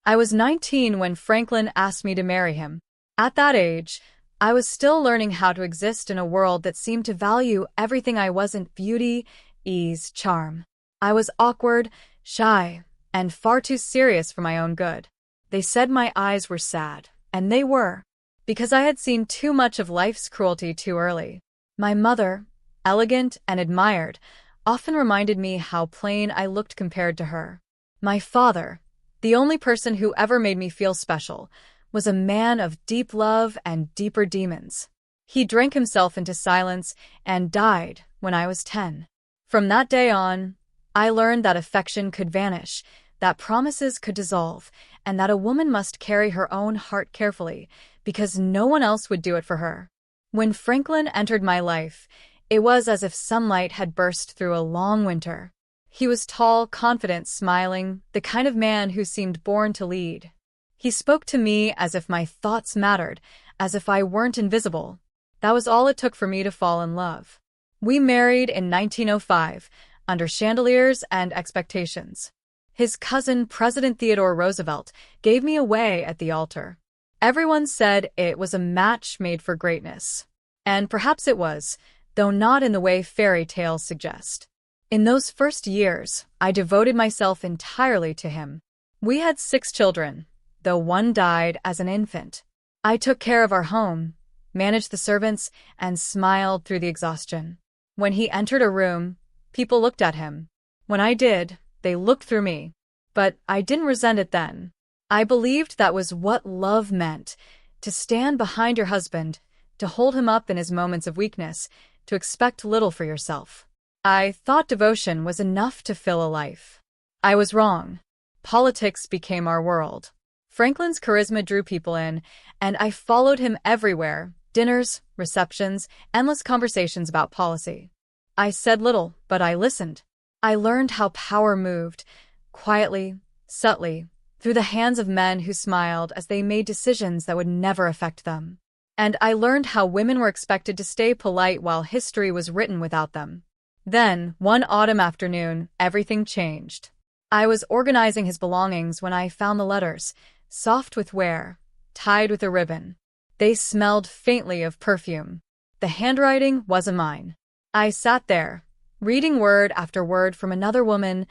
I was 19 when Franklin asked me to marry him. At that age, I was still learning how to exist in a world that seemed to value everything I wasn't: beauty, ease, charm. I was awkward, shy, and far too serious for my own good. They said my eyes were sad, and they were, because I had seen too much of life's cruelty too early. My mother, elegant and admired, often reminded me how plain I looked compared to her. My father, the only person who ever made me feel special, was a man of deep love and deeper demons. He drank himself into silence and died when I was 10. From that day on, I learned that affection could vanish, that promises could dissolve, and that a woman must carry her own heart carefully, because no one else would do it for her. When Franklin entered my life, it was as if sunlight had burst through a long winter. He was tall, confident, smiling, the kind of man who seemed born to lead. He spoke to me as if my thoughts mattered, as if I weren't invisible. That was all it took for me to fall in love. We married in 1905, under chandeliers and expectations. His cousin, President Theodore Roosevelt, gave me away at the altar. Everyone said it was a match made for greatness. And perhaps it was, though not in the way fairy tales suggest. In those first years, I devoted myself entirely to him. We had 6 children, though one died as an infant. I took care of our home, managed the servants, and smiled through the exhaustion. When he entered a room, people looked at him. When I did, they looked through me. But I didn't resent it then. I believed that was what love meant: to stand behind your husband, to hold him up in his moments of weakness, to expect little for yourself. I thought devotion was enough to fill a life. I was wrong. Politics became our world. Franklin's charisma drew people in, and I followed him everywhere: dinners, receptions, endless conversations about policy. I said little, but I listened. I learned how power moved, quietly, subtly, through the hands of men who smiled as they made decisions that would never affect them. And I learned how women were expected to stay polite while history was written without them. Then, one autumn afternoon, everything changed. I was organizing his belongings when I found the letters, soft with wear, tied with a ribbon. They smelled faintly of perfume. The handwriting wasn't mine. I sat there, reading word after word from another woman,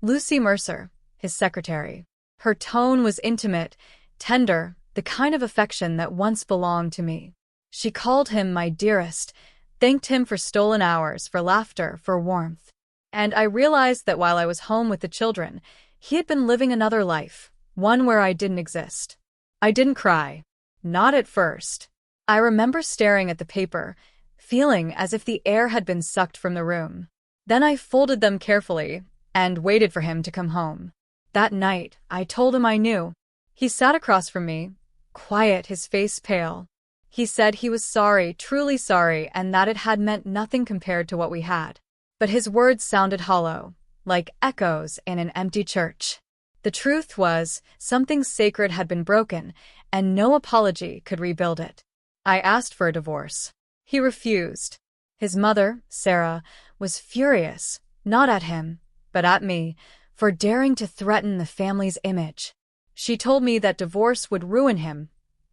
Lucy Mercer, his secretary. Her tone was intimate, tender, the kind of affection that once belonged to me. She called him my dearest, thanked him for stolen hours, for laughter, for warmth. And I realized that while I was home with the children, he had been living another life, one where I didn't exist. I didn't cry. Not at first. I remember staring at the paper, feeling as if the air had been sucked from the room. Then I folded them carefully and waited for him to come home. That night, I told him I knew. He sat across from me, quiet, his face pale. He said he was sorry, truly sorry, and that it had meant nothing compared to what we had. But his words sounded hollow, like echoes in an empty church. The truth was, something sacred had been broken, and no apology could rebuild it. I asked for a divorce. He refused. His mother, Sarah, was furious, not at him, but at me, for daring to threaten the family's image. She told me that divorce would ruin him,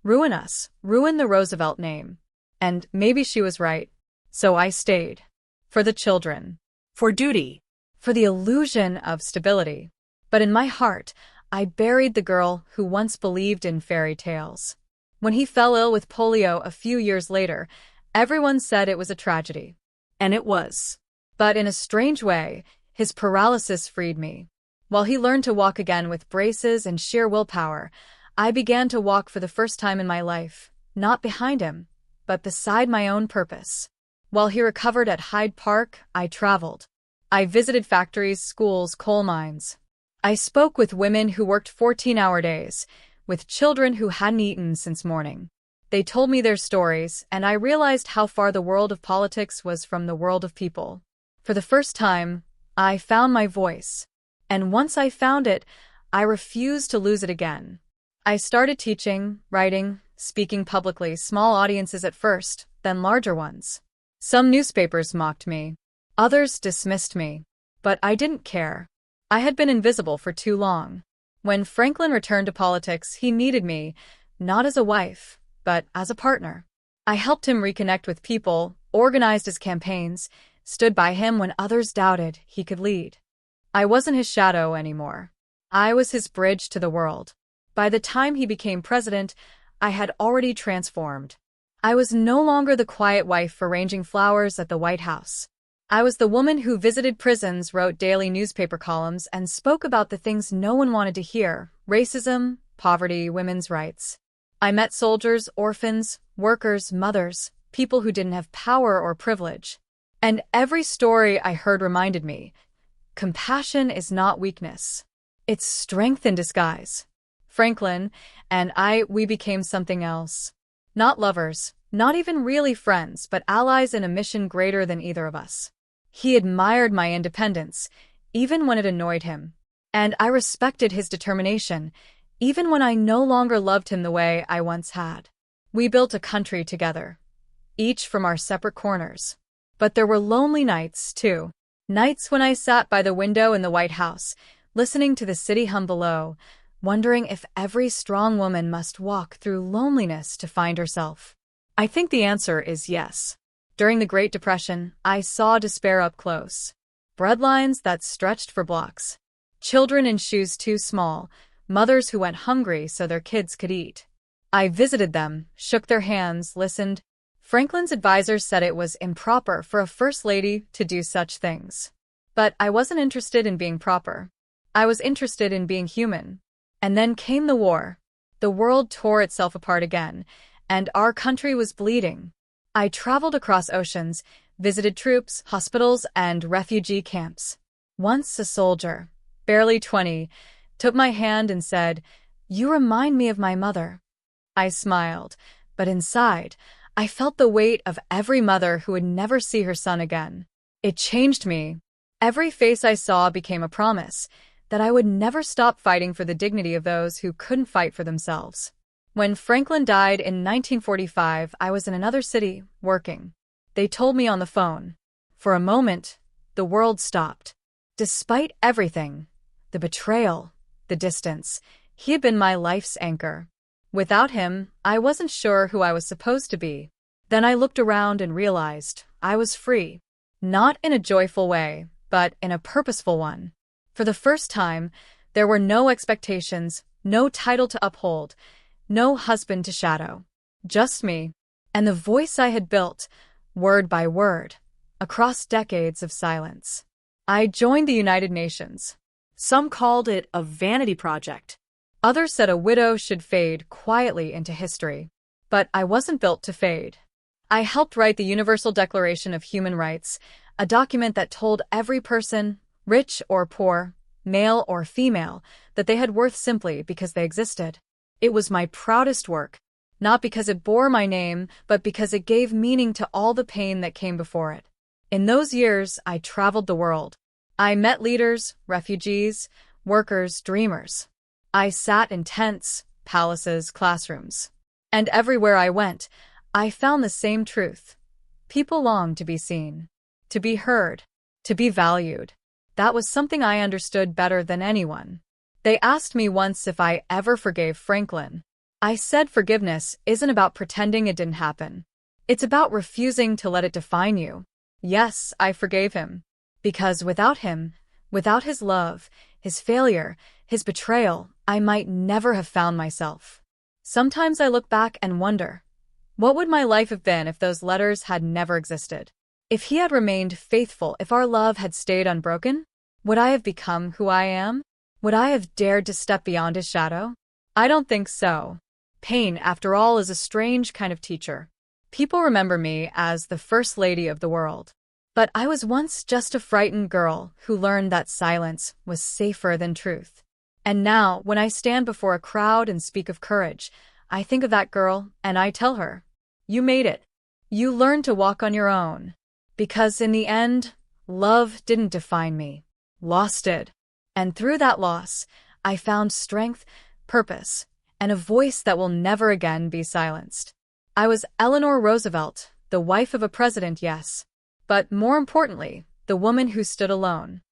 ruin us, ruin the Roosevelt name. And maybe she was right. So I stayed. For the children. For duty. For the illusion of stability. But in my heart, I buried the girl who once believed in fairy tales. When he fell ill with polio a few years later, everyone said it was a tragedy. And it was. But in a strange way, his paralysis freed me. While he learned to walk again with braces and sheer willpower, I began to walk for the first time in my life, not behind him, but beside my own purpose. While he recovered at Hyde Park, I traveled. I visited factories, schools, coal mines. I spoke with women who worked 14-hour days, with children who hadn't eaten since morning. They told me their stories, and I realized how far the world of politics was from the world of people. For the first time, I found my voice. And once I found it, I refused to lose it again. I started teaching, writing, speaking publicly, small audiences at first, then larger ones. Some newspapers mocked me. Others dismissed me. But I didn't care. I had been invisible for too long. When Franklin returned to politics, he needed me, not as a wife, but as a partner. I helped him reconnect with people, organized his campaigns, stood by him when others doubted he could lead. I wasn't his shadow anymore. I was his bridge to the world. By the time he became president, I had already transformed. I was no longer the quiet wife arranging flowers at the White House. I was the woman who visited prisons, wrote daily newspaper columns, and spoke about the things no one wanted to hear: racism, poverty, women's rights. I met soldiers, orphans, workers, mothers, people who didn't have power or privilege. And every story I heard reminded me, compassion is not weakness. It's strength in disguise. Franklin and we became something else. Not lovers, not even really friends, but allies in a mission greater than either of us. He admired my independence, even when it annoyed him. And I respected his determination, even when I no longer loved him the way I once had. We built a country together, each from our separate corners. But there were lonely nights, too. Nights when I sat by the window in the White House, listening to the city hum below, wondering if every strong woman must walk through loneliness to find herself. I think the answer is yes. During the Great Depression, I saw despair up close. Breadlines that stretched for blocks. Children in shoes too small, mothers who went hungry so their kids could eat. I visited them, shook their hands, listened. Franklin's advisors said it was improper for a first lady to do such things. But I wasn't interested in being proper. I was interested in being human. And then came the war. The world tore itself apart again, and our country was bleeding. I traveled across oceans, visited troops, hospitals, and refugee camps. Once a soldier, barely 20, took my hand and said, "You remind me of my mother." I smiled, but inside, I felt the weight of every mother who would never see her son again. It changed me. Every face I saw became a promise that I would never stop fighting for the dignity of those who couldn't fight for themselves. When Franklin died in 1945, I was in another city, working. They told me on the phone. For a moment, the world stopped. Despite everything, the betrayal, the distance, he had been my life's anchor. Without him, I wasn't sure who I was supposed to be. Then I looked around and realized I was free. Not in a joyful way, but in a purposeful one. For the first time, there were no expectations, no title to uphold, no husband to shadow. Just me, and the voice I had built, word by word, across decades of silence. I joined the United Nations. Some called it a vanity project. Others said a widow should fade quietly into history. But I wasn't built to fade. I helped write the Universal Declaration of Human Rights, a document that told every person, rich or poor, male or female, that they had worth simply because they existed. It was my proudest work, not because it bore my name, but because it gave meaning to all the pain that came before it. In those years, I traveled the world. I met leaders, refugees, workers, dreamers. I sat in tents, palaces, classrooms. And everywhere I went, I found the same truth. People longed to be seen, to be heard, to be valued. That was something I understood better than anyone. They asked me once if I ever forgave Franklin. I said forgiveness isn't about pretending it didn't happen. It's about refusing to let it define you. Yes, I forgave him. Because without him, without his love, his failure, his betrayal, I might never have found myself. Sometimes I look back and wonder, what would my life have been if those letters had never existed? If he had remained faithful, if our love had stayed unbroken? Would I have become who I am? Would I have dared to step beyond his shadow? I don't think so. Pain, after all, is a strange kind of teacher. People remember me as the first lady of the world. But I was once just a frightened girl who learned that silence was safer than truth. And now, when I stand before a crowd and speak of courage, I think of that girl and I tell her, "You made it. You learned to walk on your own." Because in the end, love didn't define me. Loss did. And through that loss, I found strength, purpose, and a voice that will never again be silenced. I was Eleanor Roosevelt, the wife of a president, yes. But more importantly, the woman who stood alone.